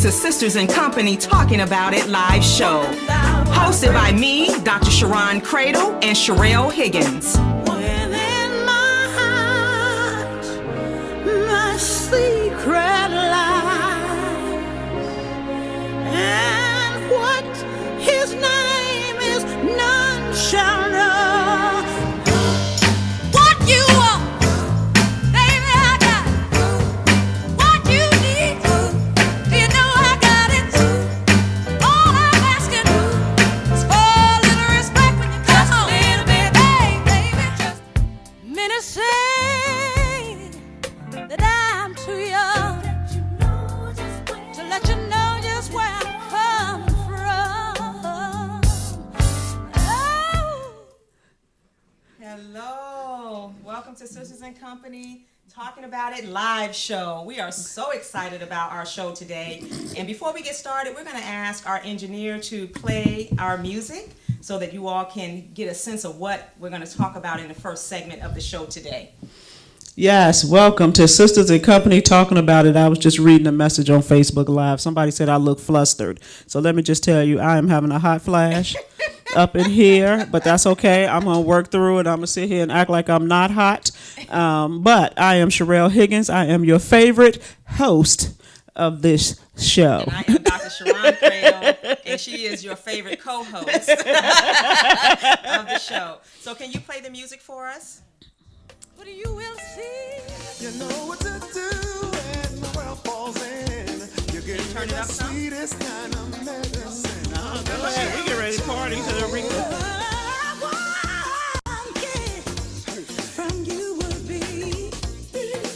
to Sisters in Company Talking About It live show. Hosted by me, Dr. Sharon Cradle and Sherelle Higgins. Within my heart, my secret lies, and what his name is, none shall know. What you want, baby, I got it. What you need, you know I got it. All I'm asking is for a little respect when you come home. Just a little bit, baby, just minutes say that I'm too young to let you know just where I'm coming from. Oh. Hello, welcome to Sisters in Company Talking About It live show. We are so excited about our show today. And before we get started, we're going to ask our engineer to play our music so that you all can get a sense of what we're going to talk about in the first segment of the show today. Yes, welcome to Sisters in Company Talking About It. I was just reading a message on Facebook Live. Somebody said I look flustered. So let me just tell you, I am having a hot flash up in here, but that's okay. I'm going to work through it. I'm going to sit here and act like I'm not hot. But I am Sherelle Higgins. I am your favorite host of this show. And I am Dr. Sharon Cradle, and she is your favorite co-host of the show. So can you play the music for us? But you will see. You know what to do when the world falls in. You get Turn it up the some. sweetest kind of medicine. Go ahead. We get ready to party to the Aretha. From you would be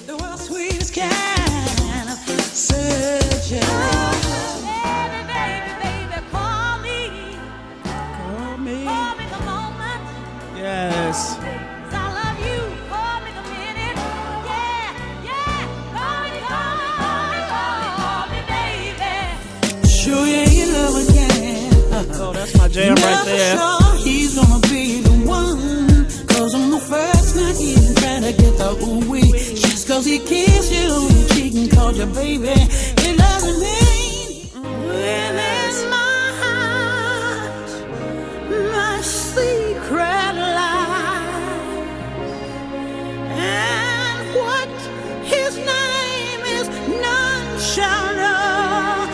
the world's sweetest kind of surgeon. Baby, baby, baby, call me. Call me. Call me the moment. Yes. 'Cause I love you. Call me the minute. Yeah, yeah. Call me, call me, baby. Sure, yeah, you love again. Oh, that's my jam right there. Sure he's gonna be the one. 'Cause on the first night he didn't try to get the ooh-wee. Just 'cause he kissed you on the cheek and called you baby, it doesn't mean within my heart, my secret lies, and what his name is, none shall know.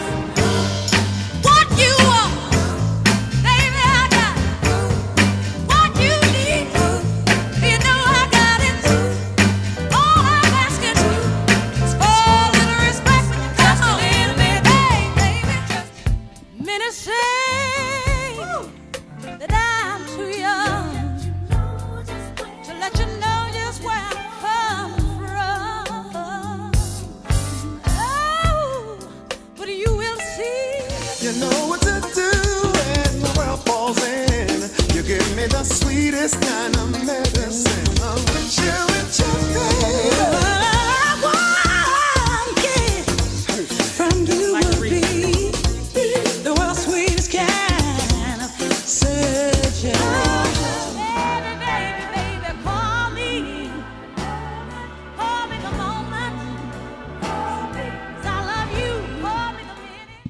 What you want, baby, I got it. What you need, you know I got it. All I'm asking is for a little respect. Just a little bit, baby, just minutes say that I'm too young to let you know just where I'm coming from. Oh, but you will see. You know what to do when the world falls in. You give me the sweetest kind of medicine. I'm with you and your baby. From you Like would Aretha. be the world's sweetest kind of surgeon. Baby, baby, baby, call me. Call me the moment. 'Cause I love you. Call me the minute.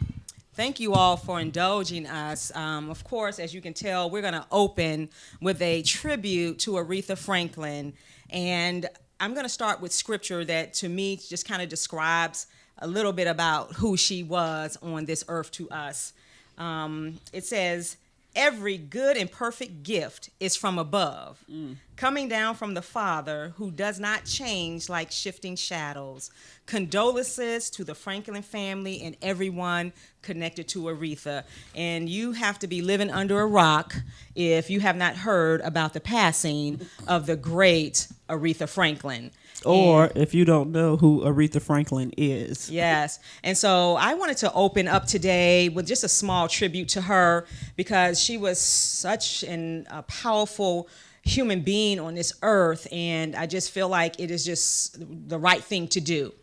Thank you all for indulging us. Of course, as you can tell, we're going to open with a tribute to Aretha Franklin. And I'm going to start with scripture that, to me, just kind of describes a little bit about who she was on this earth to us. It says, "Every good and perfect gift is from above, coming down from the Father who does not change like shifting shadows. Condolences to the Franklin family and everyone connected to Aretha." And you have to be living under a rock if you have not heard about the passing of the great Aretha Franklin. Or if you don't know who Aretha Franklin is. Yes. And so I wanted to open up today with just a small tribute to her because she was such a powerful human being on this earth, and I just feel like it is just the right thing to do.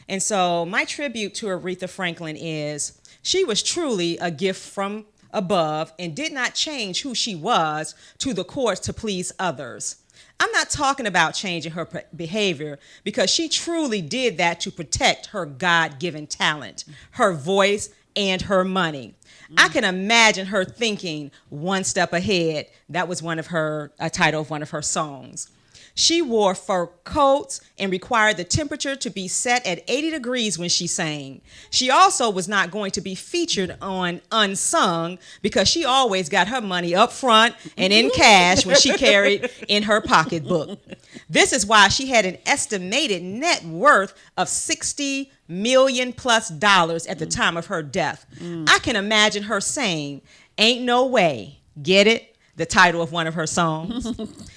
And so my tribute to Aretha Franklin is she was truly a gift from above and did not change who she was to the courts to please others. I'm not talking about changing her behavior, because she truly did that to protect her God-given talent, her voice, and her money. I can imagine her thinking one step ahead. That was a title of one of her songs. She wore fur coats and required the temperature to be set at 80 degrees when she sang. She also was not going to be featured on Unsung, because she always got her money up front and in cash when she carried in her pocketbook. This is why she had an estimated net worth of $60 million plus at the time of her death. I can imagine her saying, "Ain't no way," get it? The title of one of her songs.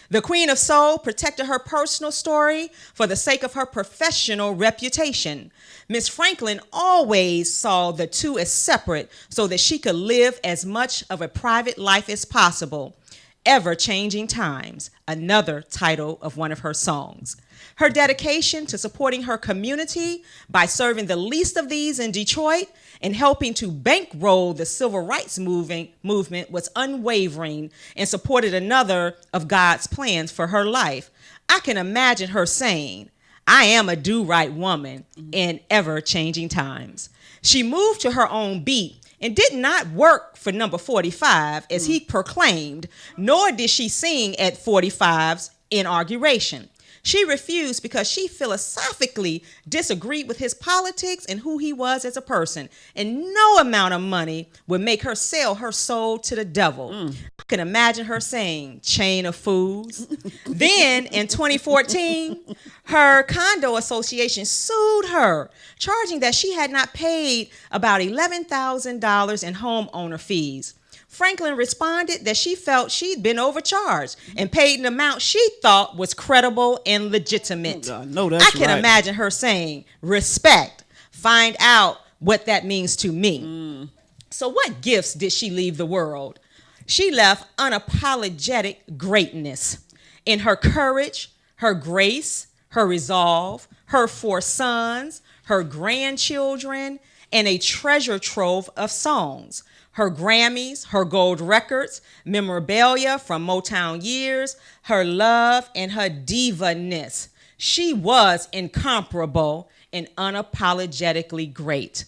The Queen of Soul protected her personal story for the sake of her professional reputation. Miss Franklin always saw the two as separate so that she could live as much of a private life as possible. Ever-changing times, another title of one of her songs. Her dedication to supporting her community by serving the least of these in Detroit and helping to bankroll the civil rights movement was unwavering, and supported another of God's plans for her life. I can imagine her saying, "I am a do-right woman in ever-changing times." She moved to her own beat and did not work for number 45, as he proclaimed, nor did she sing at 45's inauguration. She refused because she philosophically disagreed with his politics and who he was as a person, and no amount of money would make her sell her soul to the devil. I can imagine her saying, "Chain of fools." Then in 2014, her condo association sued her, charging that she had not paid about $11,000 in homeowner fees. Franklin responded that she felt she'd been overcharged and paid an amount she thought was credible and legitimate. I know that's I can right. imagine her saying, "Respect, find out what that means to me." So what gifts did she leave the world? She left unapologetic greatness in her courage, her grace, her resolve, her 4 sons, her grandchildren, and a treasure trove of songs. Her Grammys, her gold records, memorabilia from Motown years, her love, and her diva-ness. She was incomparable and unapologetically great.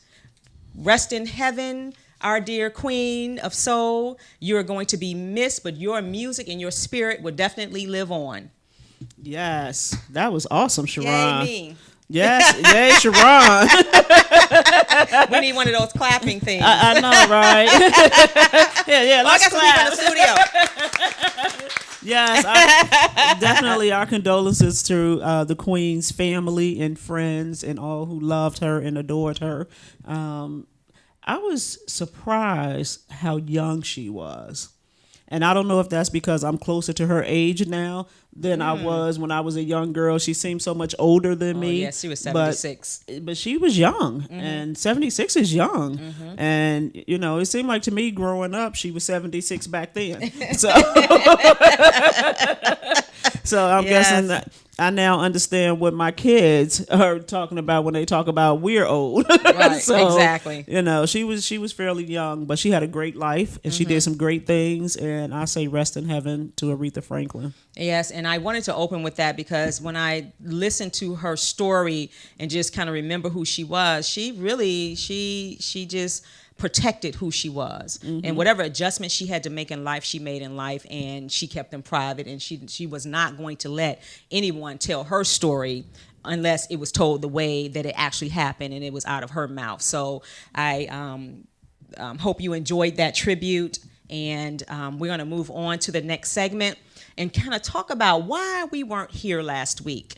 Rest in heaven, our dear Queen of Soul. You are going to be missed, but your music and your spirit will definitely live on. Yes, that was awesome, Yay Sharon. me. Yes, yay, Sharon. We need one of those clapping things. I know, right? yeah. Oh, I Let's got some people in clap. the studio. Yes, definitely our condolences to the Queen's family and friends and all who loved her and adored her. I was surprised how young she was. And I don't know if that's because I'm closer to her age now than I was when I was a young girl. She seemed so much older than me. Yes, she was 76. But she was young, and 76 is young. And, you know, it seemed like to me growing up, she was 76 back then. So, so I'm guessing that I now understand what my kids are talking about when they talk about we're old. Right, So, exactly. You know, she was fairly young, but she had a great life and she did some great things. And I say rest in heaven to Aretha Franklin. Yes, and I wanted to open with that because when I listened to her story and just kind of remember who she was, she really, she just protected who she was. And whatever adjustments she had to make in life, she made in life, and she kept them private, and she was not going to let anyone tell her story unless it was told the way that it actually happened and it was out of her mouth. So I hope you enjoyed that tribute, and we're going to move on to the next segment and kind of talk about why we weren't here last week.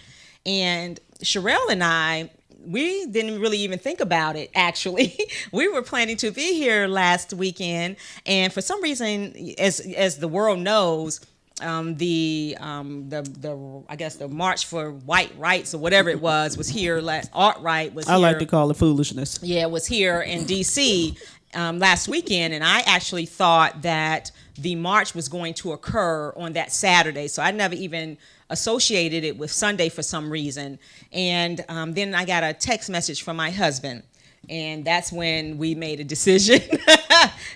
And Sherelle and I, we didn't really even think about it, actually. We were planning to be here last weekend, and for some reason, as the world knows, the I guess the March for White Rights or whatever it was here last. Alt-right was here. I like to call it foolishness. Yeah, it was here in D.C. Last weekend, and I actually thought that the march was going to occur on that Saturday, so I never even associated it with Sunday for some reason. And then I got a text message from my husband, and that's when we made a decision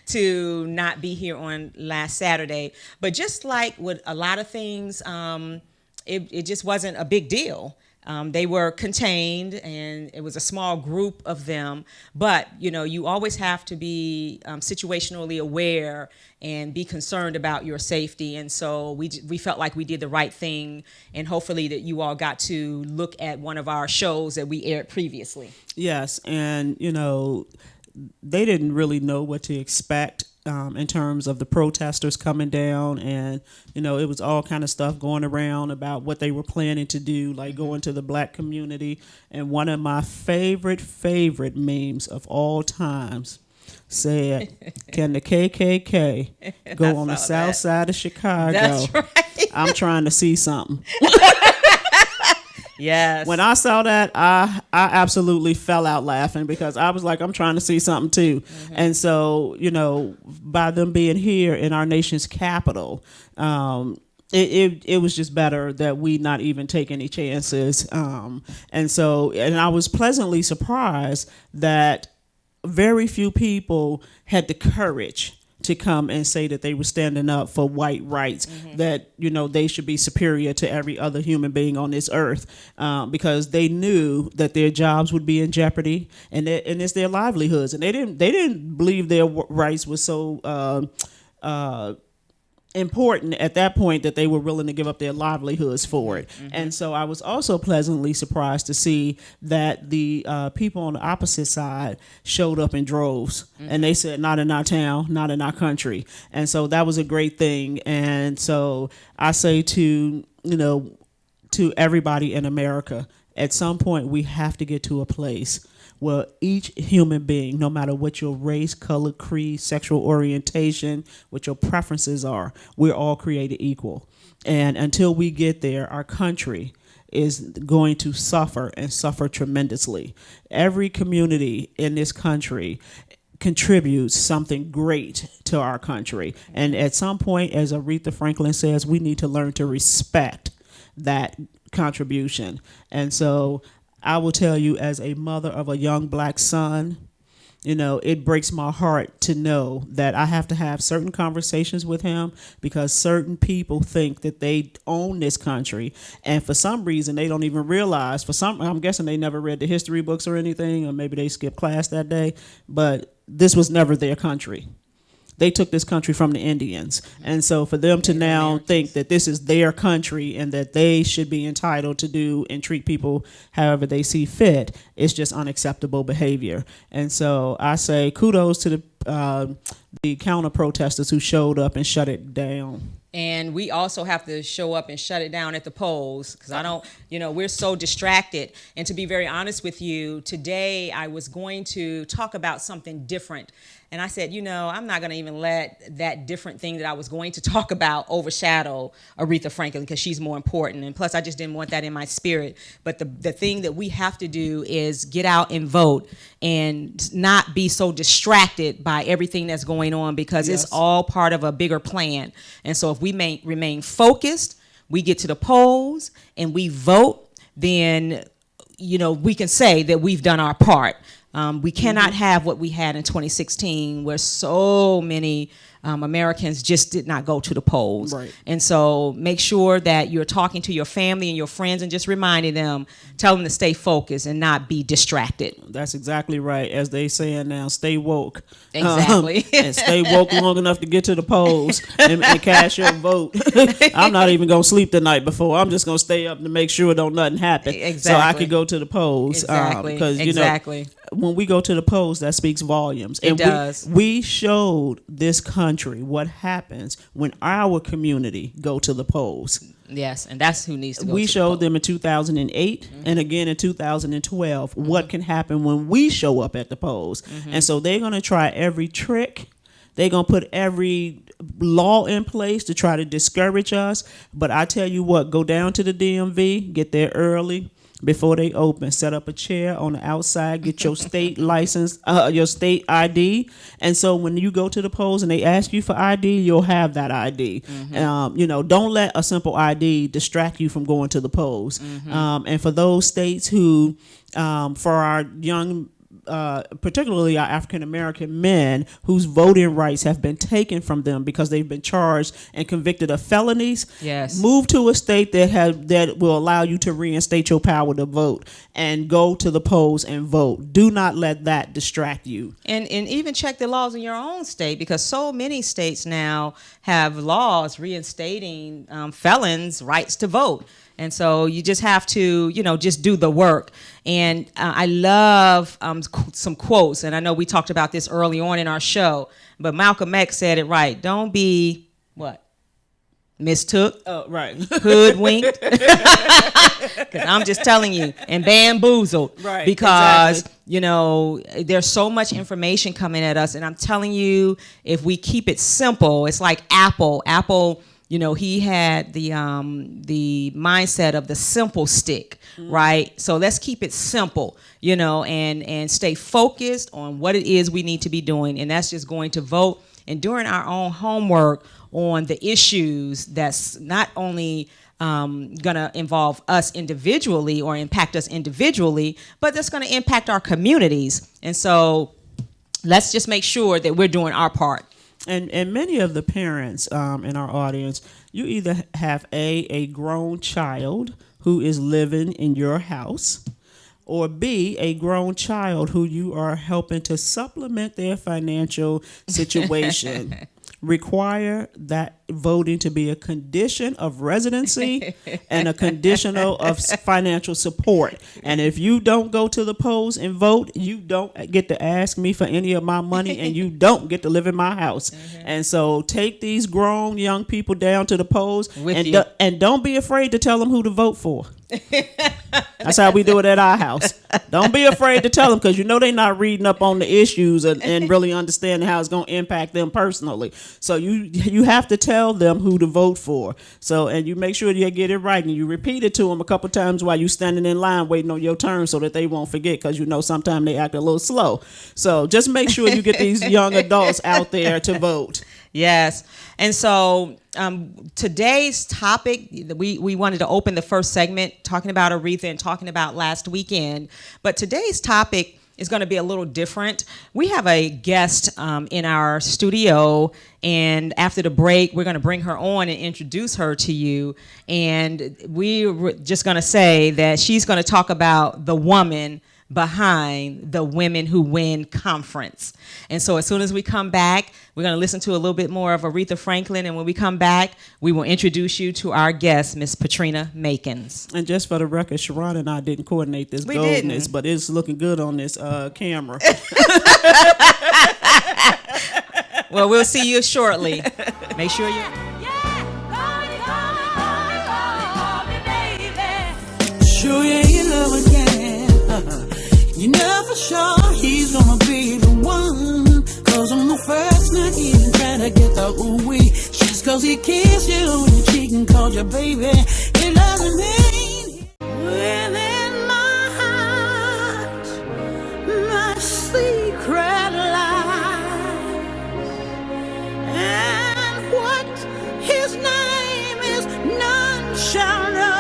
to not be here on last Saturday. But just like with a lot of things, it just wasn't a big deal. They were contained, and it was a small group of them. But you always have to be situationally aware and be concerned about your safety. And so we felt like we did the right thing, and hopefully that you all got to look at one of our shows that we aired previously. Yes, and they didn't really know what to expect in terms of the protesters coming down, and it was all kind of stuff going around about what they were planning to do, like going to the black community. And one of my favorite memes of all times said, "Can the KKK go on the south side of Chicago? That's right. I'm trying to see something." Yes. When I saw that, I absolutely fell out laughing, because I was like, I'm trying to see something too. Mm-hmm. And so, by them being here in our nation's capital, it was just better that we not even take any chances. And I was pleasantly surprised that very few people had the courage to come and say that they were standing up for white rights, that they should be superior to every other human being on this earth, because they knew that their jobs would be in jeopardy, and it's their livelihoods, and they didn't believe their rights was so important at that point that they were willing to give up their livelihoods for it. Mm-hmm. And so I was also pleasantly surprised to see that the people on the opposite side showed up in droves, and they said, not in our town, not in our country. And so that was a great thing. And so I say to everybody in America, at some point we have to get to a place where each human being, no matter what your race, color, creed, sexual orientation, what your preferences are, we're all created equal. And until we get there, our country is going to suffer, and suffer tremendously. Every community in this country contributes something great to our country. And at some point, as Aretha Franklin says, we need to learn to respect that contribution. And so I will tell you, as a mother of a young black son, it breaks my heart to know that I have to have certain conversations with him, because certain people think that they own this country, and for some reason they don't even realize. I'm guessing they never read the history books or anything, or maybe they skipped class that day, but this was never their country. They took this country from the Indians. And so for them to now think that this is their country and that they should be entitled to do and treat people however they see fit, is just unacceptable behavior. And so I say kudos to the counter protesters who showed up and shut it down. And we also have to show up and shut it down at the polls, because we're so distracted. And to be very honest with you, today I was going to talk about something different. And I said, I'm not going to even let that different thing that I was going to talk about overshadow Aretha Franklin, because she's more important. And plus, I just didn't want that in my spirit. But the thing that we have to do is get out and vote, and not be so distracted by everything that's going on, because it's all part of a bigger plan. And so if we remain focused, we get to the polls and we vote, then we can say that we've done our part. We cannot have what we had in 2016, where so many Americans just did not go to the polls. Right. And so make sure that you're talking to your family and your friends, and just reminding them, tell them to stay focused and not be distracted. That's exactly right. As they saying now, stay woke. Exactly. And stay woke long enough to get to the polls and cast your vote. I'm not even going to sleep the night before. I'm just going to stay up to make sure don't nothing happen. Exactly. So I could go to the polls. Exactly. Because, exactly. When we go to the polls, that speaks volumes. It does. We showed this country what happens when our community go to the polls. Yes, and that's who needs to go. We to showed the them in 2008 and again in 2012 what can happen when we show up at the polls. And so they're going to try every trick. They're going to put every law in place to try to discourage us. But I tell you what, go down to the DMV, get there early before they open. Set up a chair on the outside, get your state license, your state ID. And so when you go to the polls and they ask you for ID, you'll have that ID. Don't let a simple ID distract you from going to the polls. And for those states who, for our young particularly our African American men whose voting rights have been taken from them because they've been charged and convicted of felonies. Yes. Move to a state that will allow you to reinstate your power to vote and go to the polls and vote. Do not let that distract you. And even check the laws in your own state, because so many states now have laws reinstating felons' rights to vote. And so you just have to, just do the work. And I love some quotes, and I know we talked about this early on in our show, but Malcolm X said it right. Don't be, what? Mistook? Oh, right. Hoodwinked? Because I'm just telling you, and bamboozled. Right, because, exactly. There's so much information coming at us, and I'm telling you, if we keep it simple, it's like Apple. Apple, he had the mindset of the simple stick, right? So let's keep it simple, and stay focused on what it is we need to be doing, and that's just going to vote and doing our own homework on the issues that's not only going to involve us individually or impact us individually, but that's going to impact our communities. And so let's just make sure that we're doing our part. And many of the parents in our audience, you either have a grown child who is living in your house, or B, a grown child who you are helping to supplement their financial situation. Require that voting to be a condition of residency and a conditional of financial support. And if you don't go to the polls and vote, you don't get to ask me for any of my money, and you don't get to live in my house. And so take these grown young people down to the polls, and don't be afraid to tell them who to vote for. That's how we do it at our house. Don't be afraid to tell them, because they're not reading up on the issues and really understanding how it's going to impact them personally. So you have to tell them who to vote for. So, and you make sure you get it right, and you repeat it to them a couple times while you're standing in line waiting on your turn, so that they won't forget, because sometimes they act a little slow. So just make sure you get these young adults out there to vote. Yes. And so today's topic, we wanted to open the first segment talking about Aretha and talking about last weekend. But today's topic is going to be a little different. We have a guest in our studio, and after the break, we're going to bring her on and introduce her to you. And we're just going to say that she's going to talk about the woman behind the Women Who Win conference. And so as soon as we come back, we're going to listen to a little bit more of Aretha Franklin. And when we come back, we will introduce you to our guest, Miss Patrina Makins. And just for the record, Sharon and I didn't coordinate this goldness, but it's looking good on this camera. Well, we'll see you shortly. Make sure you... Sure, yeah, you love again. You know for sure he's gonna be the one. Cause on the first night he didn't try to get the ooh-wee. Just cause he kissed you on your cheek and called you baby, it doesn't mean within my heart my secret lies. And what his name is, none shall know.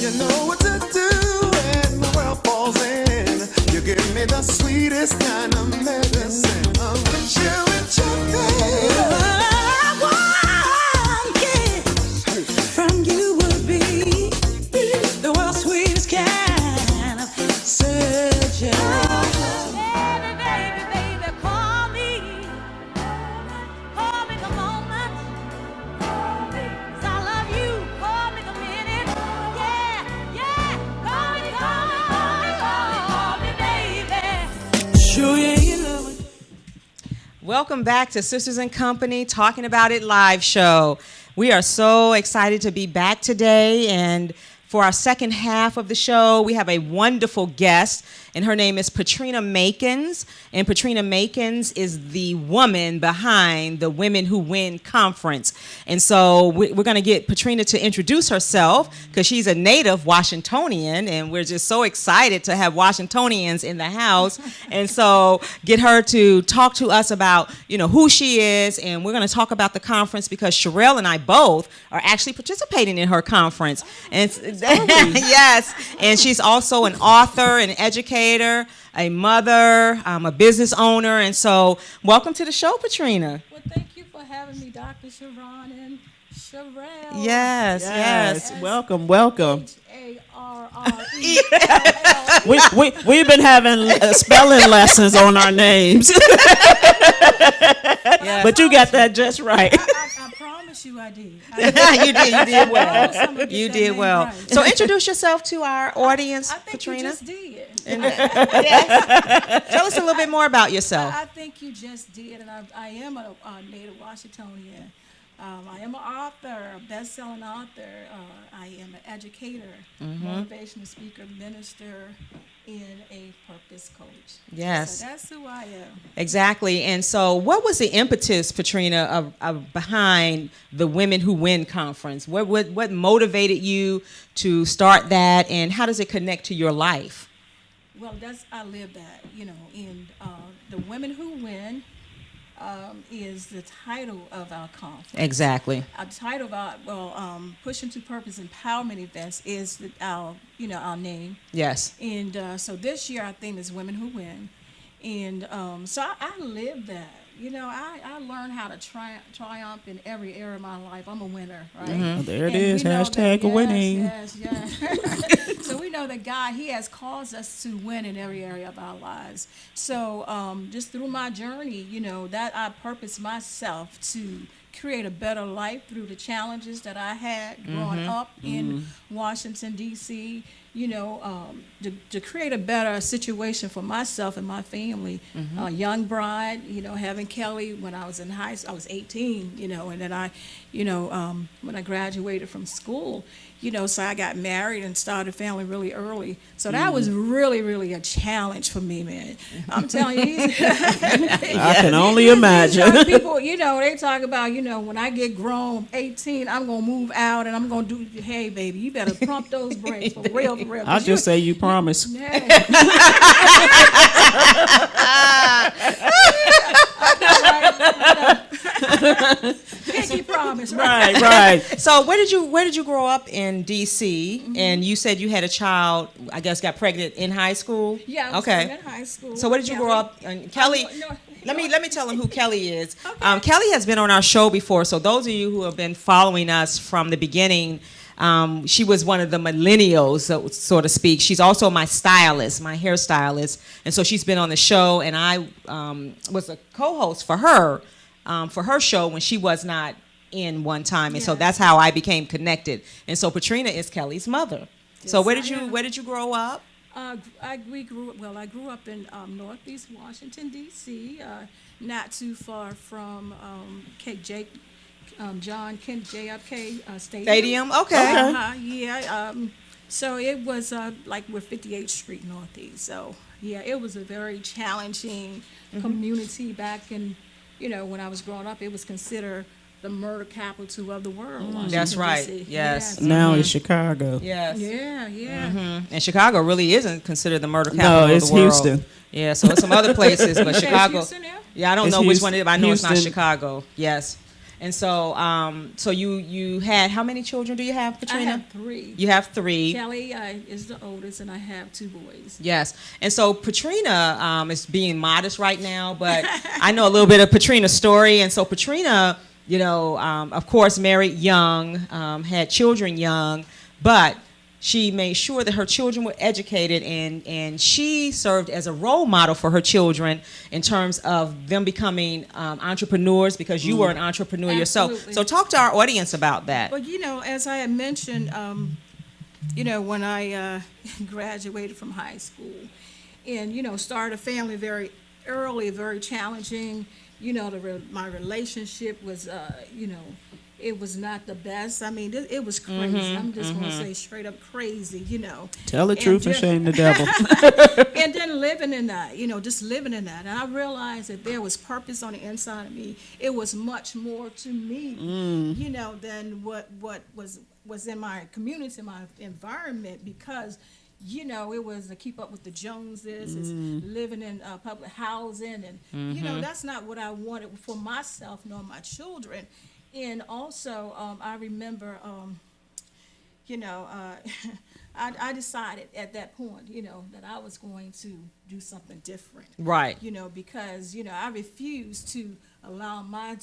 You know what to do when the world falls in. You give me the sweetest kind of medicine. With you and One kiss from you would be the world's sweetest kind of surgery. Baby, call me the moment. 'Cause I love you, call me the minute. Call me, baby. Sure, yeah, you love it. Welcome back to Sisters in Company Talking About It live show. We are so excited to be back today, and for our second half of the show, we have a wonderful guest, and her name is Patrina Makins. And Patrina Makins is the woman behind the Women Who Win conference. And so we're going to get Patrina to introduce herself because she's a native Washingtonian, and we're just so excited to have Washingtonians in the house. And so get her to talk to us about, who she is, and we're going to talk about the conference because Sherelle and I both are actually participating in her conference. And yes, and she's also an author, an educator, a mother, a business owner. And so welcome to the show, Patrina. Well, thank you for having me, Dr. Sharon and Sherelle. Yes. Welcome. Harre. We've been having spelling lessons on our names. But you got that just right. I promise you I did. You did well. You that did name well. right. So introduce yourself to our audience, I think Patrina. you just did. Tell us a little bit more about yourself. I think you just did, and I am a native Washingtonian. I am an author, a best-selling author. I am an educator, motivational speaker, minister, and a purpose coach. Yes. So that's who I am. Exactly. And so what was the impetus, Patrina, of behind the Women Who Win conference? What motivated you to start that, and how does it connect to your life? Well, I live that, and the Women Who Win is the title of our conference. Exactly. Our title of our, Pushing to Purpose Empowerment Events is our name. Yes. And so this year our theme is Women Who Win. And so I live that. I learned how to triumph in every area of my life. I'm a winner, right? There it And is, we know hashtag that, winning. Yes. So we know that God, He has caused us to win in every area of our lives. So just through my journey, that I purpose myself to create a better life through the challenges that I had growing up in Washington, D.C., to create a better situation for myself and my family. Young bride, having Kelly when I was in high school, I was 18, and then I, when I graduated from school, so I got married and started a family really early. So that was really, really a challenge for me, man. I'm telling you. I can only imagine. Young people, they talk about, when I get grown, 18, I'm going to move out and I'm going to do, hey, baby, you better pump those brakes for real, for real. I'll just say you promise. Yeah. Pinky promise, right? Right. So where did you grow up in D.C.? And you said you had a child, I guess, got pregnant in high school? Yeah, I was Okay. in high school. So where did you grow up? And Kelly, No, let me tell them who Kelly is. Okay. Kelly has been on our show before, so those of you who have been following us from the beginning, she was one of the millennials, so to speak. She's also my stylist, my hairstylist, and so she's been on the show, and I was a co-host for her show when she was not in one time, and so Yes. that's how I became connected. And so Patrina is Kelly's mother. So Yes, where I did you am. where did you grow up? I grew up in Northeast Washington, D.C., not too far from John Kennedy JFK Stadium? Okay. Yeah. So it was like we're 58th Street Northeast. So yeah, it was a very challenging community back in, when I was growing up. It was considered the murder capital of the world. Washington, That's right. D.C. Yes. Now it's Chicago. Yes. Yeah. And Chicago really isn't considered the murder capital No, it's of the world. Houston. Yeah, so it's some other places, but Okay, Chicago. Houston now? Yeah, I don't It's know which Houston- one it is, but I know it's not Houston. Chicago. Yes. And so, so you had, how many children do you have, I Patrina? have 3. You have 3. Kelly is the oldest, and I have 2 boys. Yes. And so Patrina is being modest right now, but I know a little bit of Patrina's story. And so Patrina, of course, married young, had children young, but she made sure that her children were educated, and she served as a role model for her children in terms of them becoming entrepreneurs, because you were an entrepreneur yourself. Absolutely. So talk to our audience about that. But as I had mentioned, when I graduated from high school, and started a family very early, very challenging. My relationship was, it was not the best. I mean, it was crazy. I'm just going to say straight up crazy, Tell the truth and just- shame the devil. And then living in that, just living in that. And I realized that there was purpose on the inside of me. It was much more to me, than what was in my community, my environment, because it was to keep up with the Joneses, it's living in public housing, and that's not what I wanted for myself nor my children. And also, I remember, I decided at that point, that I was going to do something different. Right. Because I refused to allow my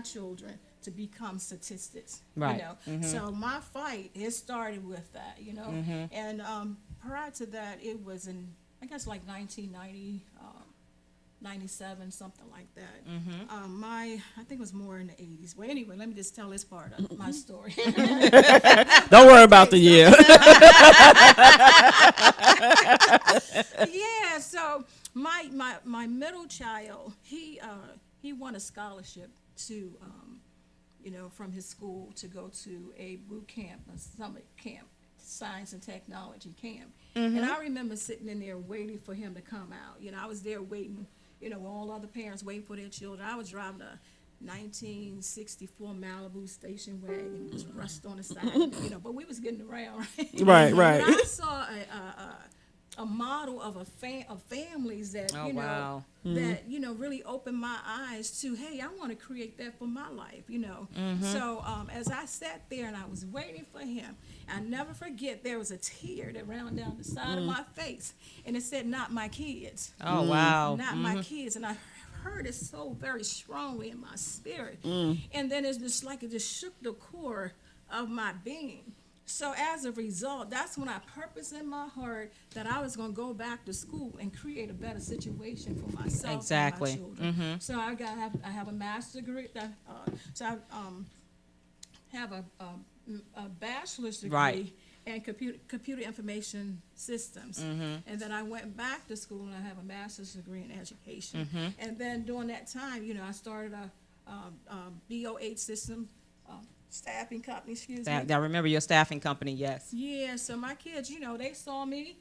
children to become statistics. Right. So my fight, it started with that, and prior to that, it was in, I guess, like 1990, 97, something like that. I think it was more in the 80s. Well, anyway, let me just tell this part of my story. Don't worry about the year. Yeah, so my middle child, he won a scholarship to from his school to go to a boot camp, a summer camp, science and technology camp. And I remember sitting in there waiting for him to come out. I was there waiting, all other parents waiting for their children. I was driving a 1964 Malibu station wagon, was rust on the side, but we was getting around, right? Right. But I saw a model of of families that wow. that really opened my eyes to, hey, I want to create that for my life, So as I sat there and I was waiting for him, I never forget there was a tear that ran down the side of my face, and it said, "Not my kids." Oh, wow. Not my kids, and I heard it so very strongly in my spirit, and then it's just like it just shook the core of my being. So as a result, that's when I purposed in my heart that I was going to go back to school and create a better situation for myself Exactly. and my children. So I have a master's degree. So I have a bachelor's degree Right. in computer information systems. And then I went back to school and I have a master's degree in education. And then during that time, I started a BO8 system. Staffing company, excuse me. I remember your staffing company, yes. Yeah, so my kids, they saw me.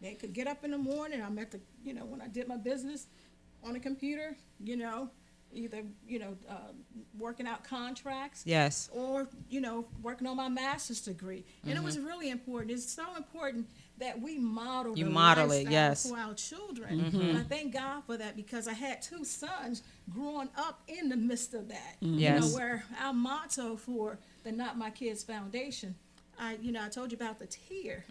They could get up in the morning. I'm at the, when I did my business on the computer, either, working out contracts. Yes. Or, working on my master's degree. And it was really important. It's so important that we model You the model it, lifestyle yes. for our children. And I thank God for that, because I had two sons growing up in the midst of that. Yes. Where our motto for the Not My Kids Foundation, I told you about the tear.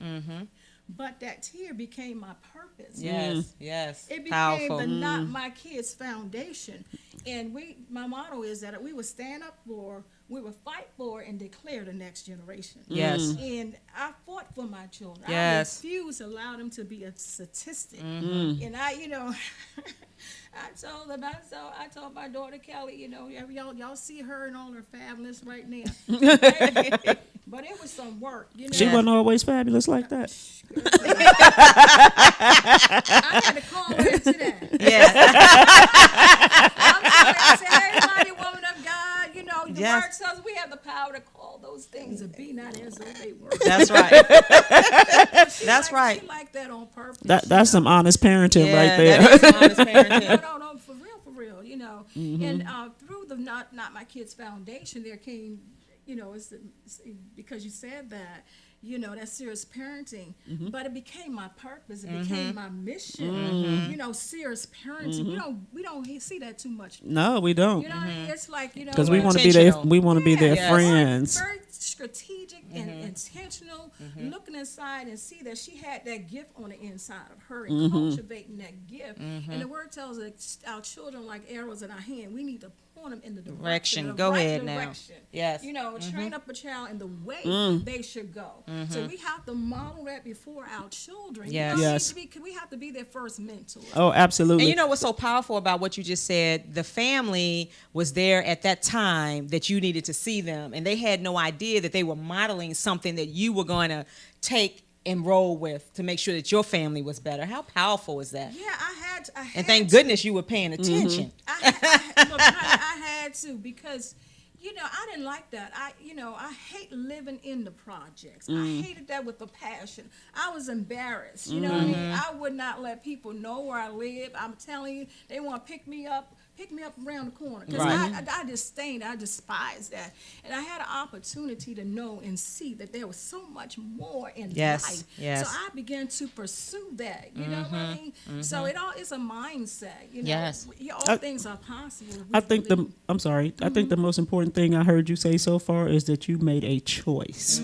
But that tear became my purpose. Yes, yes. It became Powerful. the Not My Kids Foundation. And my motto is that we would stand up for, we would fight for, and declare the next generation. Yes. And I fought for my children. Yes. I refused to allow them to be a statistic. And I told them, I told my daughter Kelly, y'all see her and all her fabulous right now. But it was some work, She wasn't always fabulous like that. I had to call her into that. Yeah. I'm sorry, everybody, woman of God, the Yes. word tells us we have the power to call those things to be not as though they were. That's right. That's She right. like that on purpose. That's some honest parenting Yeah, right there. that is honest parenting. No, for real, And through the Not My Kids Foundation, there came, it's because you said that, that's serious parenting, but it became my purpose. It became my mission. Serious parenting. We don't see that too much. No, we don't. It's like, Because we want to be their Intentional. we want to be their Yes. friends. Very strategic and intentional, looking inside and see that she had that gift on the inside of her and cultivating that gift. And the word tells us our children like arrows in our hand. We need to point them in the direction. The Go right ahead now. direction. Yes. Train up a child in the way they should go. So we have to model that before our children. Yes. Yes. We have to be their first mentor. Oh, absolutely. And you know what's so powerful about what you just said? The family was there at that time that you needed to see them, and they had no idea that they were modeling something that you were going to take and roll with to make sure that your family was better. How powerful is that? Yeah, I had And thank to. goodness you were paying attention. I had to, because You know, I didn't like that. I hate living in the projects. I hated that with a passion. I was embarrassed. You know what I mean? I would not let people know where I live. I'm telling you, they want to pick me up around the corner. Because I disdained, I despised that. And I had an opportunity to know and see that there was so much more in life. Yes. So I began to pursue that. You know what I mean? So it's a mindset. You know, Yes. all things are possible. I think I'm sorry. I think the most important thing I heard you say so far is that you made a choice.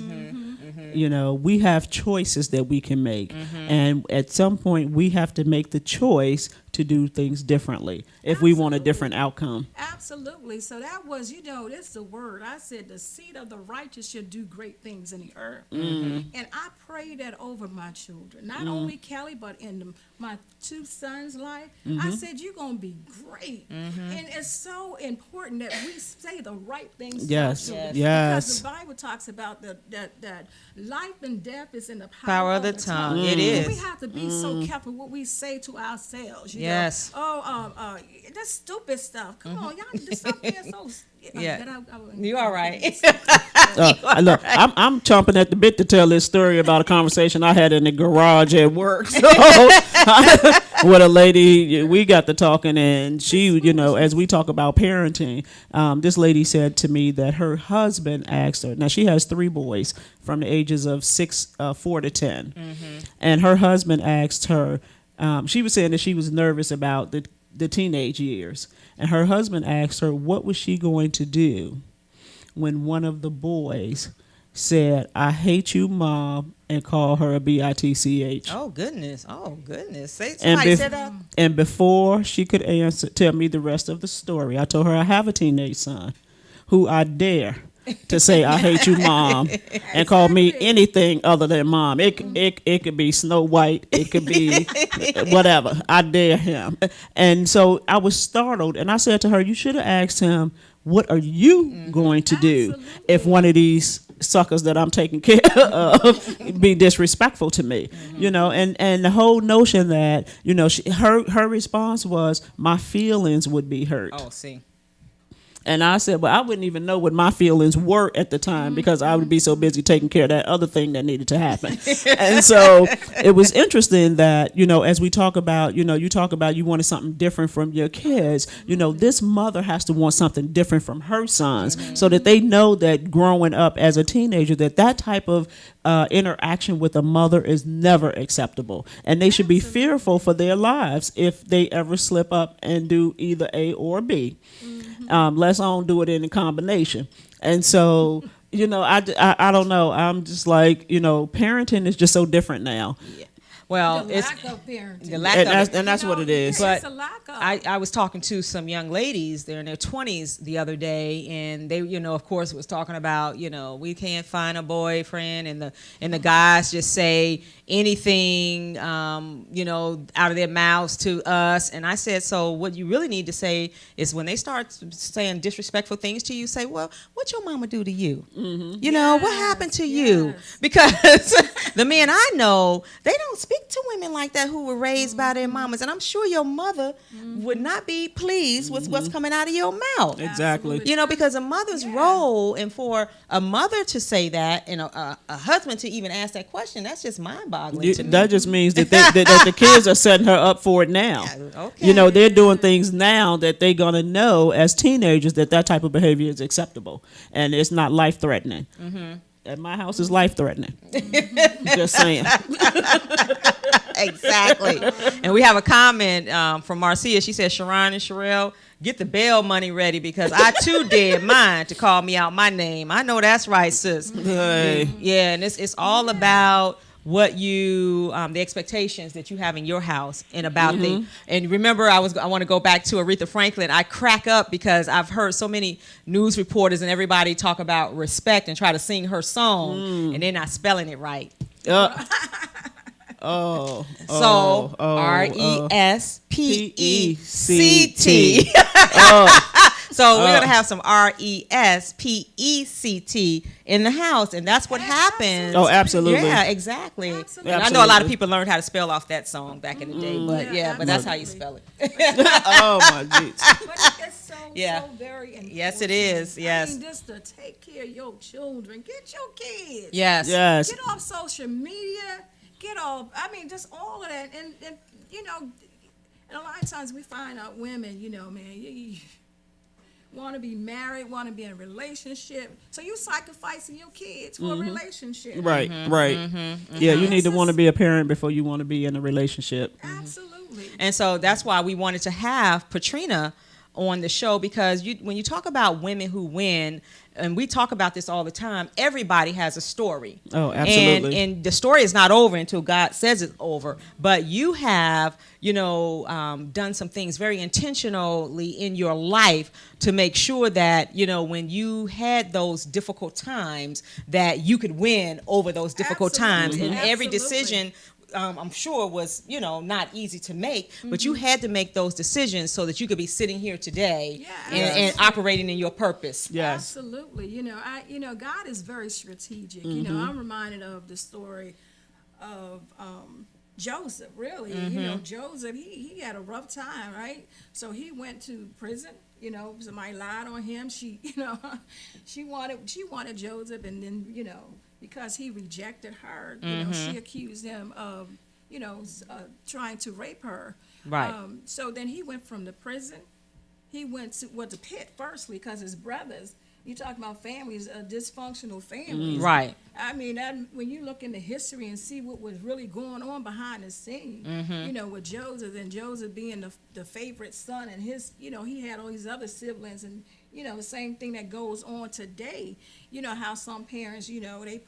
You know, we have choices that we can make, and at some point we have to make the choice to do things differently if we want a different outcome. Absolutely. So that was, that's the word. I said the seed of the righteous should do great things in the earth. And I pray that over my children, not only Kelly, but in my two sons' life. I said, you're going to be great. And it's so important that we say the right things. Yes. To our children. Yes. Because the Bible talks about that life and death is in the Power of the tongue. It And we is. have to be so careful what we say to ourselves. You Yes. know? That's stupid stuff. Come on, y'all need to stop being so. Yeah. You all right. Look, I'm chomping at the bit to tell this story about a conversation I had in the garage at work. So, with a lady, we got to talking, and she, as we talk about parenting, this lady said to me that her husband asked her. Now she has 3 boys from the ages of 4 to 10, and her husband asked her. She was saying that she was nervous about the teenage years, and her husband asked her what was she going to do when one of the boys said, "I hate you, Mom," and call her a bitch. Oh goodness. Say And, somebody said that. and before she could tell me the rest of the story, I told her I have a teenage son who I dare to say "I hate you, Mom," and call me anything other than Mom. It could be Snow White. It could be whatever. I dare him. And so I was startled, and I said to her, "You should have asked him, what are you going to do if one of these suckers that I'm taking care of be disrespectful to me?" And the whole notion that her response was, "My feelings would be hurt." Oh, see. And I said, well, I wouldn't even know what my feelings were at the time because I would be so busy taking care of that other thing that needed to happen. And so it was interesting that, as we talk about, you talk about you wanted something different from your kids, this mother has to want something different from her sons so that they know that growing up as a teenager, that type of interaction with a mother is never acceptable. And they should be fearful for their lives if they ever slip up and do either A or B. Let's on do it in a combination. And so, I don't know. I'm just like, parenting is just so different now. Yeah. Well, The it's lack of parenting. the lack of it. And that's what it is. But It's a lack of. I was talking to some young ladies, they're in their 20s the other day, and they, of course, was talking about, we can't find a boyfriend, and the guys just say anything, out of their mouths to us. And I said, so what you really need to say is when they start saying disrespectful things to you, say, well, what your mama do to you? What happened to you? Yes. Because the men I know, they don't speak to women like that who were raised by their mamas. And I'm sure your mother would not be pleased with what's coming out of your mouth. Exactly. Because a mother's role, and for a mother to say that, and a husband to even ask that question, that's just mind-boggling to me. That just means that, that the kids are setting her up for it now. Okay. They're doing things now that they're going to know as teenagers that type of behavior is acceptable. And it's not life-threatening. At my house, it's life-threatening. Just saying. Exactly. And we have a comment from Marcia. She says, Sharon and Sherelle, get the bail money ready because I too did mine to call me out my name. I know that's right, sis. Hey. Yeah, and it's all about what you the expectations that you have in your house and about the. And remember, I want to go back to Aretha Franklin. I crack up because I've heard so many news reporters and everybody talk about respect and try to sing her song and they're not spelling it right. So RESPECT. So we're gonna have some RESPECT in the house, and that's what happens. Oh, absolutely. Yeah, exactly. Absolutely. And I know a lot of Absolutely. people learned how to spell off that song back in the day, but but that's how you spell it. Oh my jeez. But it's so Yeah. so very important. Yes, it is. Yes. I mean, just to take care of your children, get your kids. Yes. Yes. Get off social media. Get off. I mean, just all of that, and you know, and a lot of times we find out women, you know, man, you want to be married, want to be in a relationship, so you sacrificing your kids for a relationship. Right. Right. Yeah, you need to want to be a parent before you want to be in a relationship. Absolutely. And so that's why we wanted to have Patrina on the show, because when you talk about women who win, and we talk about this all the time, everybody has a story. Oh, absolutely. And the story is not over until God says it's over. But you have, done some things very intentionally in your life to make sure that, when you had those difficult times, that you could win over those difficult times. Absolutely. And every Absolutely. decision, I'm sure was, not easy to make, but you had to make those decisions so that you could be sitting here today and operating in your purpose. Yes. Absolutely. God is very strategic. I'm reminded of the story of Joseph, really. Joseph, he had a rough time, right? So he went to prison. Somebody lied on him. She wanted Joseph, and then, because he rejected her, she accused him of, trying to rape her. Right. So then he went from the prison. He went to the pit firstly, because his brothers. You talk about families, dysfunctional families. Right. I mean, when you look into history and see what was really going on behind the scene, with Joseph, and Joseph being the favorite son, and his, he had all these other siblings, and the same thing that goes on today. How some parents, they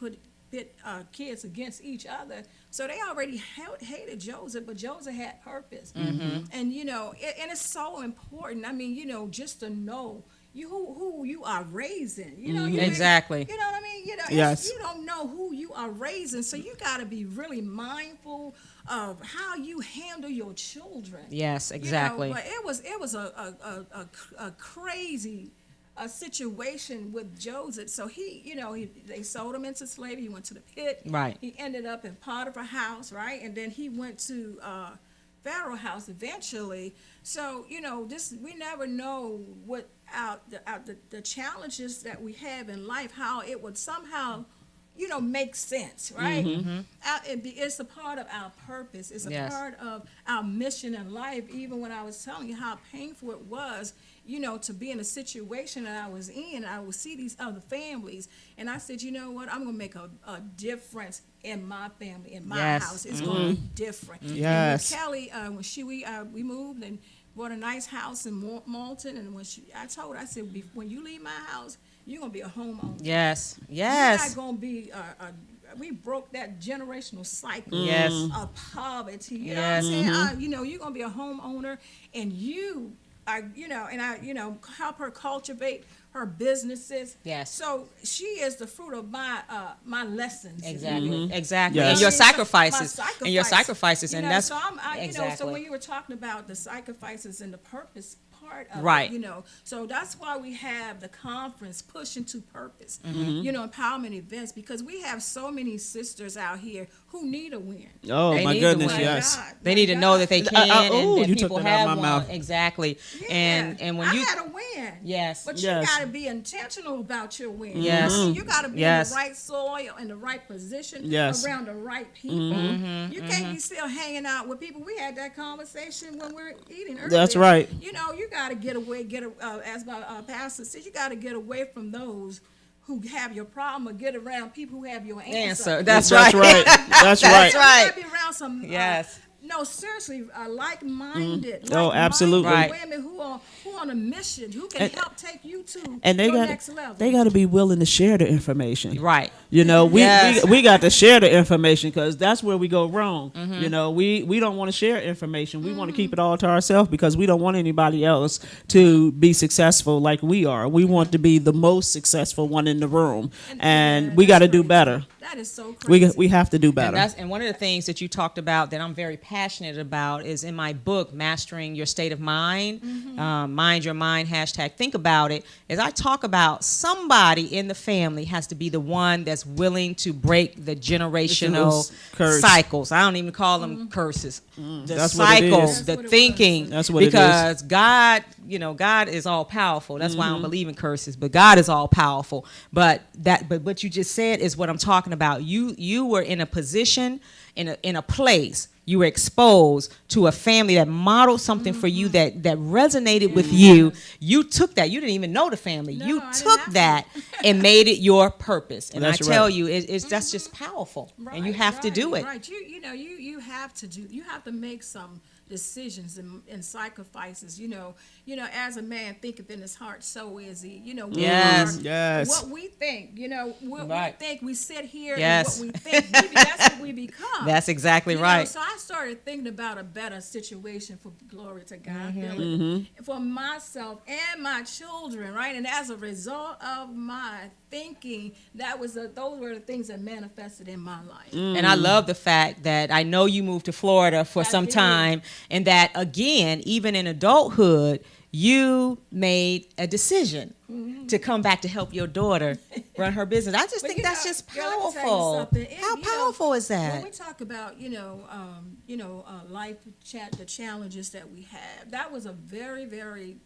pit kids against each other. So they already hated Joseph, but Joseph had purpose. And and it's so important. I mean, just to know who you are raising. Exactly. You know what I mean? Yes. You don't know who you are raising, so you got to be really mindful of how you handle your children. Yes, exactly. But it was a crazy situation with Joseph. So they sold him into slavery. He went to the pit. Right. He ended up in Potiphar's house, right? And then he went to Pharaoh's house eventually. So we never know what the challenges that we have in life, how it would somehow make sense, right? It's a part of our purpose. It's a part of our mission in life. Even when I was telling you how painful it was, to be in a situation that I was in, I would see these other families, and I said, you know what, I'm gonna make a difference in my family, in my house. It's gonna be different. Yes. And with Kelly, when we moved and bought a nice house in Malton, and I told her, I said, when you leave my house, you're gonna be a homeowner. Yes. You're Yes. not gonna be we broke that generational cycle Yes. of poverty. You Yes. know what I'm saying? You're gonna be a homeowner, and you are, help her cultivate her businesses. Yes. So she is the fruit of my lessons. Exactly. Exactly. Yes. And your My sacrifices. And your sacrifice. sacrifices. And that's so exactly. so when you were talking about the sacrifices and the purpose part of Right. it, so that's why we have the conference pushing to purpose, empowerment events, because we have so many sisters out here who need a win. Oh They my need to goodness, win. yes. God, They my need to know God. that they can, oh, and you that took people that out have of my one. mouth. Exactly. Yeah. And when I you had a win. Yes. But Yes. you got to be intentional about your win. Yes. You got to be Yes. in the right soil, in the right position, Yes. around the right people. You can't be still hanging out with people. We had that conversation when we were eating earlier. That's right. You got to get away, as my pastor said, you got to get away from those who have your problem, or get around people who have your answer. That's That's right. right. That's That's right. right. You got to be around some Yes. no, seriously, like-minded, Oh, absolutely. Right. women who are on a mission, who can help take you to And your next level. they got to be willing to share the information. Right. We Yes. we got to share the information, because that's where we go wrong. Mm-hmm. We don't want to share information. We want to keep it all to ourselves, because we don't want anybody else to be successful like we are. We want to be the most successful one in the room, and we got to that's do crazy. better. That is so crazy. We have to do better. And one of the things that you talked about that I'm very passionate about is in my book, Mastering Your State of Mind, Mind Your Mind, #think about it, is I talk about somebody in the family has to be the one that's willing to break the generational Curse. cycles. I don't even call them curses. The That's what it cycles, is. the That's what it thinking. was. That's what it is. Because God, God is all powerful. That's why I don't believe in curses, but God is all powerful. But what you just said is what I'm talking about. You were in a position, in a place, you were exposed to a family that modeled something for you that resonated with you. You took that. You didn't even know the family. You I didn't took have to. that and made it your purpose. And That's I tell right. you, that's just powerful. And you have to do it. Right. You have to do. You have to make some decisions and sacrifices. As a man thinketh in his heart, so is he. Yes. Yes. What we think. What Right. we think. We sit here. Yes. And what we think. That's what we become. That's exactly You know, right. So I started thinking about a better situation for glory to God, Mm-hmm. Billy, for myself and my children, right? And as a result of my thinking, those were the things that manifested in my life. And I love the fact that I know you moved to Florida for I some did. time, and that again, even in adulthood, you made a decision to come back to help your daughter run her business. I just But think that's just girl, let me tell you powerful. something. How powerful is When that? we talk about life, the challenges that we have, that was a very, very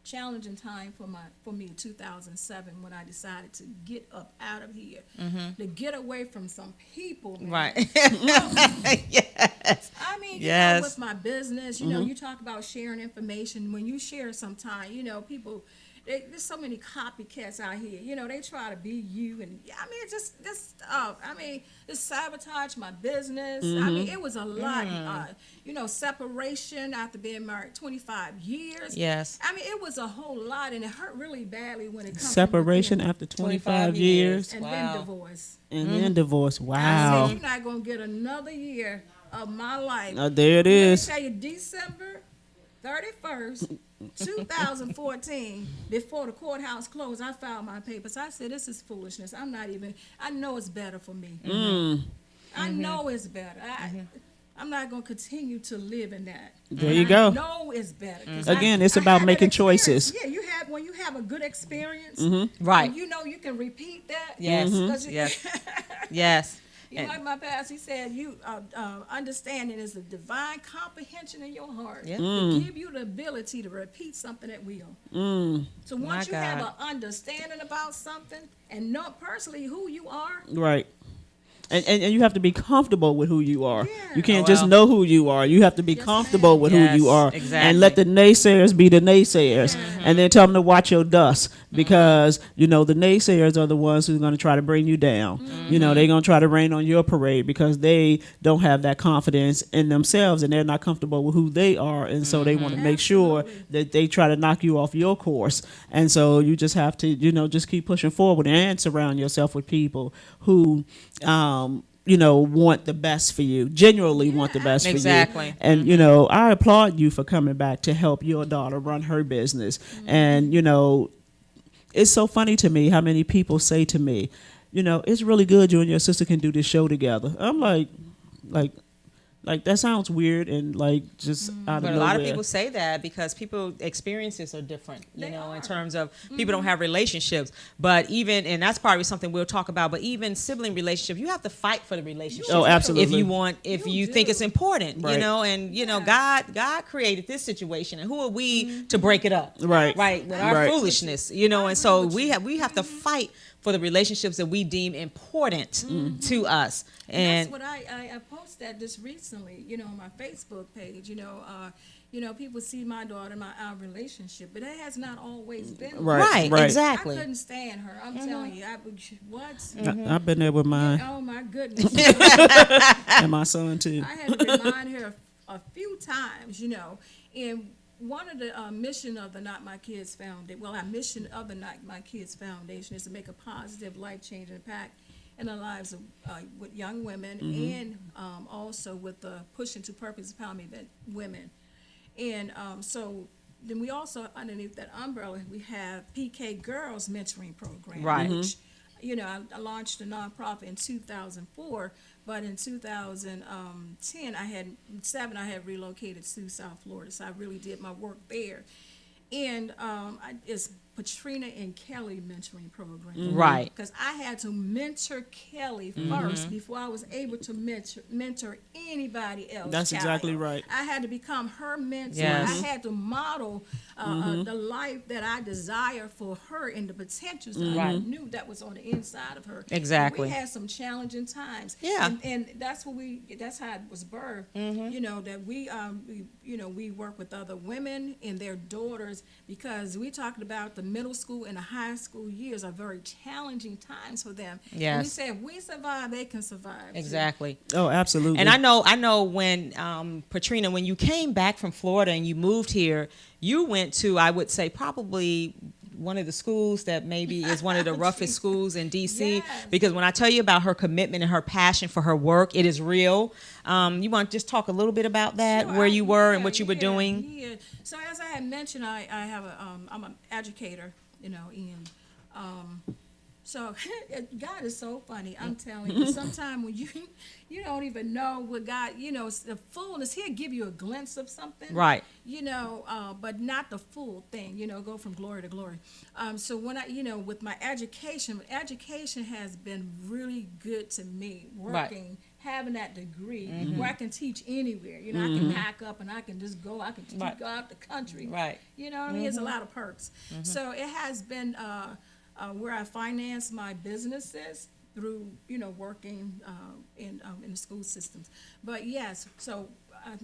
challenging time for me in 2007 when I decided to get up out of here, to get away from some people. Man. Right. Yes. I mean, Yes. with my business, you talk about sharing information. When you share sometime, people, there's so many copycats out here. They try to be you, and it sabotaged my business. I mean, it was a lot. Separation after being married 25 years. Yes. I mean, it was a whole lot, and it hurt really badly when it comes Separation from after 25 years and Wow. then divorce. and then divorce. I Wow. said, you're not gonna get another year of my life. There it is. Let me tell you, December 31st, 2014, before the courthouse closed, I filed my papers. I said, this is foolishness. I know it's better for me. I know it's better. I'm not going to continue to live in that. There you go. I know it's better. 'Cause Again, I it's about had that making experience. choices. Yeah, when you have a good experience, Right. and you can repeat that. Yes. 'Cause Yes. Yes. Like my pastor, he said, understanding is a divine comprehension in your heart Yeah. to give you the ability to repeat something at will. So My once you have God. an understanding about something and know personally who you are, Right. And you have to be comfortable with who you are. Yeah. You can't Oh, just well. know who you are. You have to be Yes, comfortable ma'am. with Yes, who you are. exactly. And let the naysayers be the naysayers. And then tell them to watch your dust because, the naysayers are the ones who are going to try to bring you down. They're going to try to rain on your parade because they don't have that confidence in themselves and they're not comfortable with who they are. And so they want to make sure that they try to knock you off your course. And so you just have to, just keep pushing forward and surround yourself with people who, want the best for you, genuinely want the best Exactly. for you. And, I applaud you for coming back to help your daughter run her business. And, it's so funny to me how many people say to me, it's really good you and your sister can do this show together. I'm like that sounds weird and just out of But a nowhere. lot of people say that because people experiences are different, in terms of people don't have relationships. But and that's probably something we'll talk about. But even sibling relationship, you have to fight for the relationship. Oh, absolutely. If you think it's important, Right. God created this situation, and who are we to break it up? Right. Right. With our Right. foolishness, and so we have to fight for the relationships that we deem important to us. that's And what I posted just recently, on my Facebook page. People see my daughter and our relationship, but it has not always been. Right. right, I exactly. couldn't stand her. I'm telling you, what? I've been there with mine Oh my goodness. and my son too. I had to remind her a few times, and one of the mission of the Not My Kids Foundation, our mission of the Not My Kids Foundation is to make a positive, life-changing impact in the lives of with young women and also with the Pushing to Purpose Empowerment women. And so then we also, underneath that umbrella, we have PK Girls Mentoring Program, Right. which I launched a nonprofit in 2004, but in 2010, I had relocated to South Florida, so I really did my work there. And it's Patrina and Kelly mentoring program. Right. Because I had to mentor Kelly first before I was able to mentor anybody else. That's child. exactly right. I had to become her mentor. Yes. I had to model the life that I desire for her and the potentials that I knew that was on the inside of her. Exactly. And we had some challenging times. Yeah. And that's how it was birthed. That we work with other women and their daughters, because we talked about the middle school and the high school years are very challenging times for them. Yes. And we said if we survive, they can survive. too. Exactly. Oh, absolutely. And I know when Patrina, when you came back from Florida and you moved here, you went to, I would say, probably one of the schools that maybe is one of the roughest schools in DC. Yes. Because when I tell you about her commitment and her passion for her work, it is real. You want to just talk a little bit about that, Sure, where you were and what you were doing? Yeah. So as I had mentioned, I'm an educator, and so God is so funny. I'm telling you, sometimes when you don't even know what God, the fullness, He'll give you a glimpse of something. Right. But not the full thing, go from glory to glory. So when with my education has been really good to me, working, having that degree where I can teach anywhere. I can pack up and I can just go. I can go out the country. Right. There's a lot of perks. So it has been where I finance my businesses through, working in the school systems. But yes, so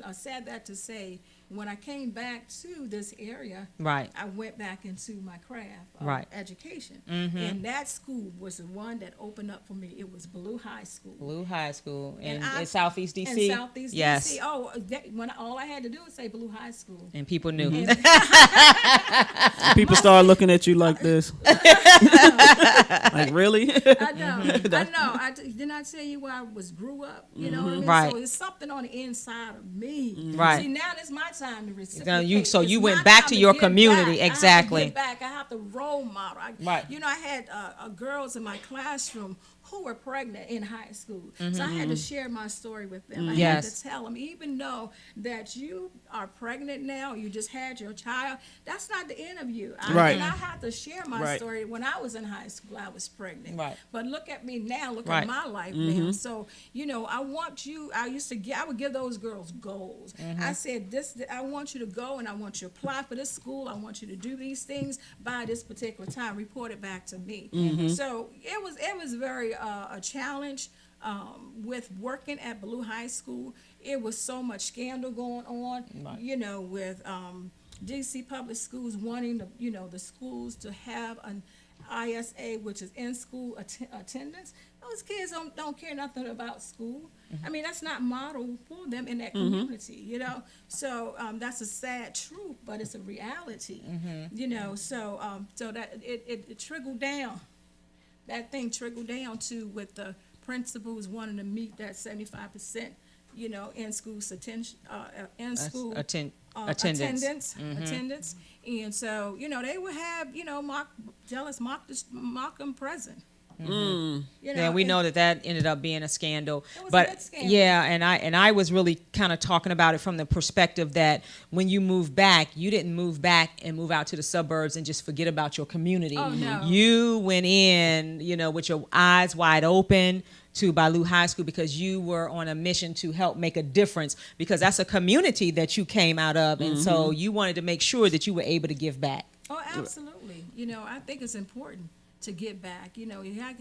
I said that to say, when I came back to this area, Right. I went back into my craft of Right. education. And that school was the one that opened up for me. It was Blue High School. Blue High School in I- Southeast DC? In Southeast Yes. DC. All I had to do was say Blue High School. And people knew. And- People start looking at you like this. Like, really? I know. Didn't I tell you where I grew up? You know what I mean? Right. So it's something on the inside of me. Right. See, now it's my time to receive. Now you went back to your community. Exactly. I have to get back. I have to role model. Right. I had girls in my classroom who were pregnant in high school. So I had to share my story with them. I had to tell them, even though that you are pregnant now, you just had your child, that's not the end of you. Right. And I had to share my Right. story. When I was in high school, I was pregnant. Right. But look at me now. Look Right. at my life now. So, I would give those girls goals. I said, I want you to go and I want you to apply for this school. I want you to do these things by this particular time. Report it back to me. So it was very a challenge with working at Blue High School. It was so much scandal going on, with DC public schools wanting the schools to have an ISA, which is in-school attendance. Those kids don't care nothing about school. I mean, that's not modeled for them in that community, So that's a sad truth, but it's a reality, So that it trickled down. That thing trickled down to with the principals wanting to meet that 75%, in-school attendance. And so, they would have, mock them present. Yeah, we know that ended up being a scandal. It was but a big scandal. yeah, and I was really kind of talking about it from the perspective that when you moved back, you didn't move back and move out to the suburbs and just forget about your community. Oh, no. You went in, with your eyes wide open to Blue High School because you were on a mission to help make a difference, because that's a community that you came out of, and so you wanted to make sure that you were able to give back. Oh, absolutely. I think it's important to give back.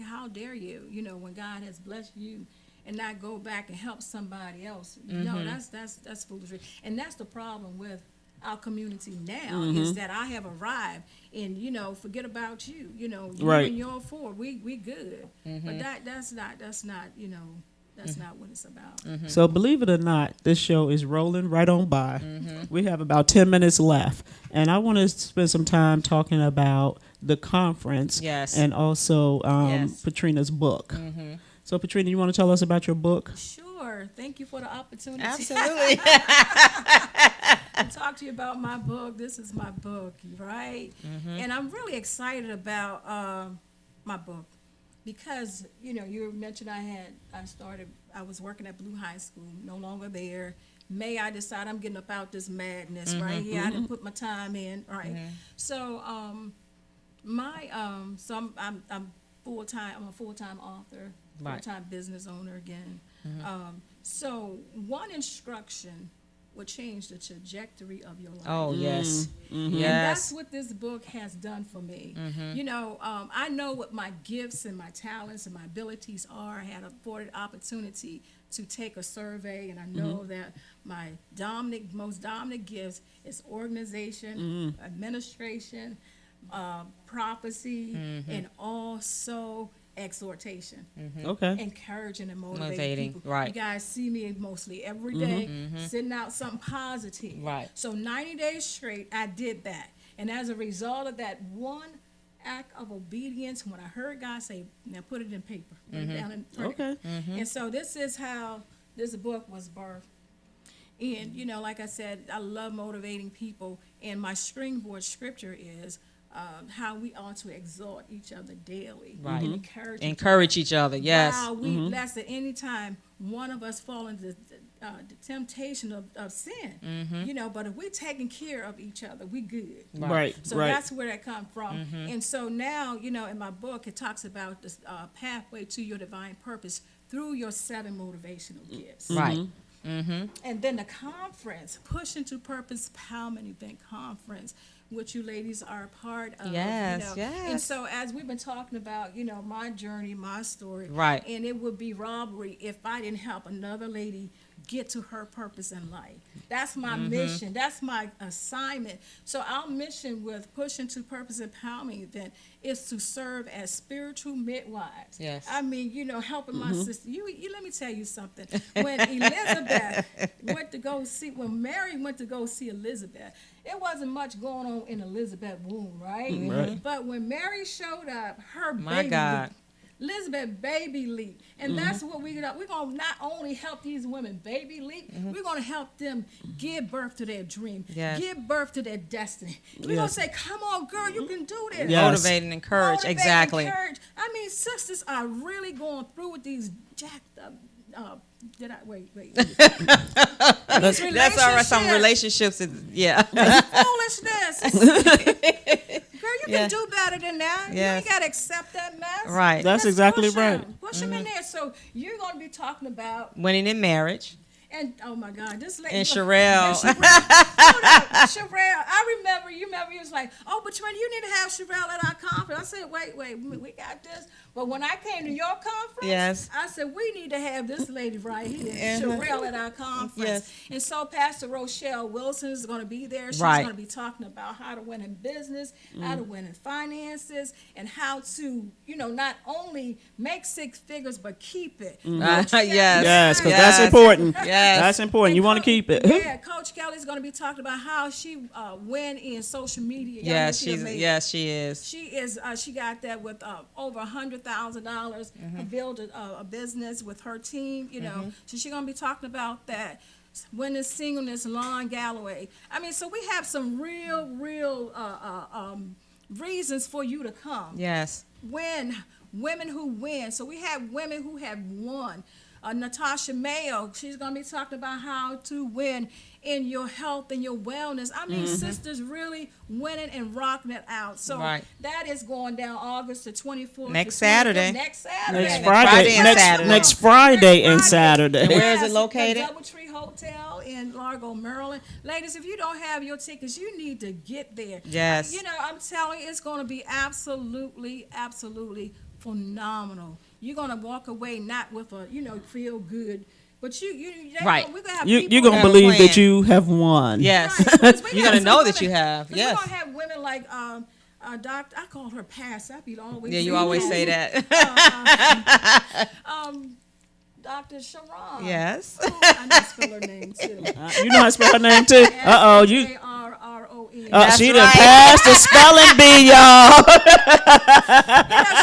How dare you, when God has blessed you and not go back and help somebody else. No, that's foolishness. And that's the problem with our community now, is that I have arrived and, forget about you. You Right. and your four, we good. But that's not what it's about. So believe it or not, this show is rolling right on by. We have about 10 minutes left. And I want to spend some time talking about the conference. Yes. And also Yes. Patrina's book. So Patrina, you want to tell us about your book? Sure. Thank you for the opportunity. Absolutely. To talk to you about my book. This is my book, right? And I'm really excited about my book. because you mentioned I was working at Blue High School, no longer there. May I decide I'm getting up out this madness right here. I didn't put my time in, right? So I'm full time. I'm a full time author, full time business owner again. So one instruction will change the trajectory of your life. Oh, yes. And Yes. that's what this book has done for me. I know what my gifts and my talents and my abilities are. I had afforded opportunity to take a survey, and I know that my most dominant gifts is organization, administration, prophecy, and also exhortation. Okay. Encouraging and motivating Motivating, people. right. You guys see me mostly every day sending out something positive. Right. So 90 days straight, I did that. And as a result of that one act of obedience, when I heard God say, now put it in paper, put it down and print it. Okay. And so this is how this book was birthed. And, like I said, I love motivating people. And my springboard scripture is how we ought to exhort each other daily. Right. And Encourage each other. Yes. Wow, we blessed at any time one of us fall into the temptation of sin. But if we're taking care of each other, we good. Right. So that's where that comes from. And so now, in my book, it talks about this pathway to your divine purpose through your 7 motivational gifts. Right. And then the conference, Push Into Purpose Empowerment Event Conference, which you ladies are a part of. Yes, And yes. so as we've been talking about, my journey, my story. Right. And it would be robbery if I didn't help another lady get to her purpose in life. That's my mission. That's my assignment. So our mission with Push Into Purpose Empowerment Event is to serve as spiritual midwives. Yes. I mean, helping my sister. You let me tell you something. When Elizabeth when Mary went to go see Elizabeth, it wasn't much going on in Elizabeth's womb, right? Right. But when Mary showed up, her My baby God. leaped. Elizabeth baby leap. And that's what we're going to not only help these women baby leap, we're going to help them give birth to their dream, Yes. give birth to their destiny. We're going to say, come on, girl, you can do this. Yes. Motivate and encourage. Motivate, Exactly. encourage. I mean, sisters are really going through with these jacked up. Wait. That's all right. Some relationships. Foolishness. Girl, you Yeah. can do better than that. You Yes. ain't got to accept that mess. Right. That's Let's exactly push right. 'em. Push them in there. So you're going to be talking about, Winning in marriage. and oh my God, this lady. And Sherelle. Hold up, Sherelle, I remember, you was like, oh, but you need to have Sherelle at our conference. I said, wait, we got this. But when I came to your conference, Yes. I said, we need to have this lady right here, Sherelle, at our conference. Yes. And so Pastor Rochelle Wilson is going to be there. She's Right. going to be talking about how to win in business, how to win in finances, and how to, not only make 6 figures, but keep it. Yes. Yes, because Yes. that's important. Yes. That's important. You want to keep it. Yeah, Coach Kelly's going to be talking about how she win in social media. Y'all Yes, know she amazing. she is. She is. She got that with over $100,000. Build a business with her team. So she's gonna be talking about that. Winning singleness, Lon Galloway. I mean, so we have some real reasons for you to come. Yes. Women who win. So we have women who have won. Natasha Mayo, she's going to be talking about how to win in your health and your wellness. I mean, sisters really winning and rocking it out. So Right. that is going down August the 24th. Next the 25th, Saturday. Next Saturday. Next Friday Friday. and Saturday. Next Friday and Saturday. And where is it Yes, located? The Doubletree Hotel in Largo, Maryland. Ladies, if you don't have your tickets, you need to get there. Yes. I'm telling you, it's going to be absolutely phenomenal. You're going to walk away not with a, feel good, but Right. We're gonna have You're people going to have a believe plan. that you have won. Yes. Right, 'cause we You're got gonna some know that women- you have. 'cause Yes. We're gonna have women like Doctor. I call her Pastor. I be always Yeah, you saying always say that. Dr. Sharon. Yes. Ooh, I know to spell her name too. You know how to spell her name too? Uh-oh. You. Sharon. That's She done right. passed the spelling bee, y'all.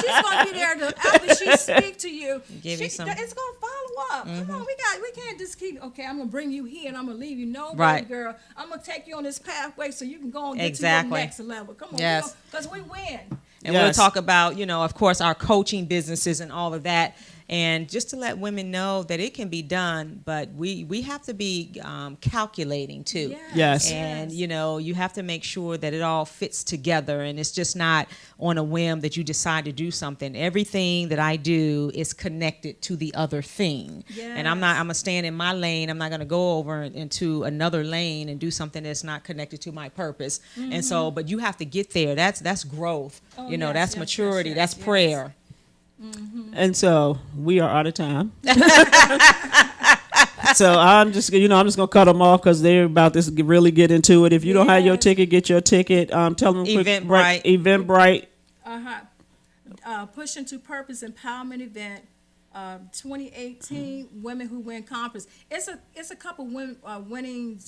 She's gonna be there to after she speak to you. Give you some- It's gonna follow up. Come on, we can't just keep. Okay, I'm gonna bring you here and I'm gonna leave you. No, Right. girl. I'm gonna take you on this pathway so you can go and get Exactly. to your next level. Come on, Yes. because we win. And we'll Yes. talk about, of course, our coaching businesses and all of that. And just to let women know that it can be done, but we have to be calculating too. Yes. And, you have to make sure that it all fits together, and it's just not on a whim that you decide to do something. Everything that I do is connected to the other thing. And I'm going to stand in my lane. I'm not going to go over into another lane and do something that's not connected to my purpose. And so, but you have to get there. That's growth. That's maturity. That's prayer. And so we are out of time. So I'm just gonna cut them off because they're about to really get into it. If you don't have your ticket, get your ticket. Tell them Eventbrite. Eventbrite. Pushing to Purpose Empowerment Event, 2018 Women Who Win Conference. It's a couple winning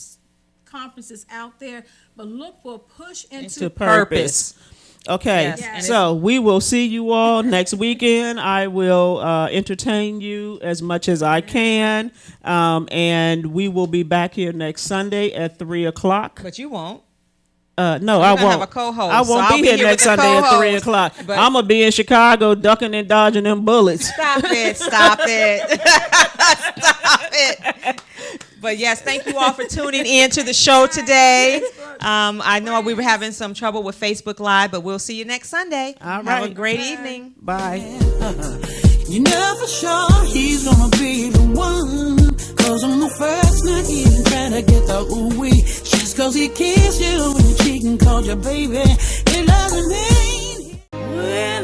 conferences out there, but look for Push into Purpose. Okay, Yes. so we will see you all next weekend. I will entertain you as much as I can, and we will be back here next Sunday at 3:00. But you won't. No, I gonna won't. have a co-host, I won't so I'll be be here here next with the Sunday at co-host, 3:00. but- I'm gonna be in Chicago, ducking and dodging them bullets. Stop it. Stop it. But yes, thank you all for tuning in to the show today. I know we were having some trouble with Facebook Live, but we'll see you next Sunday. All Have a right. great evening. Bye. You know for sure he's gonna be the one. Cause on the first night he even tried to get the ooh-wee. Just cause he kissed you and cheating called you baby. It doesn't mean when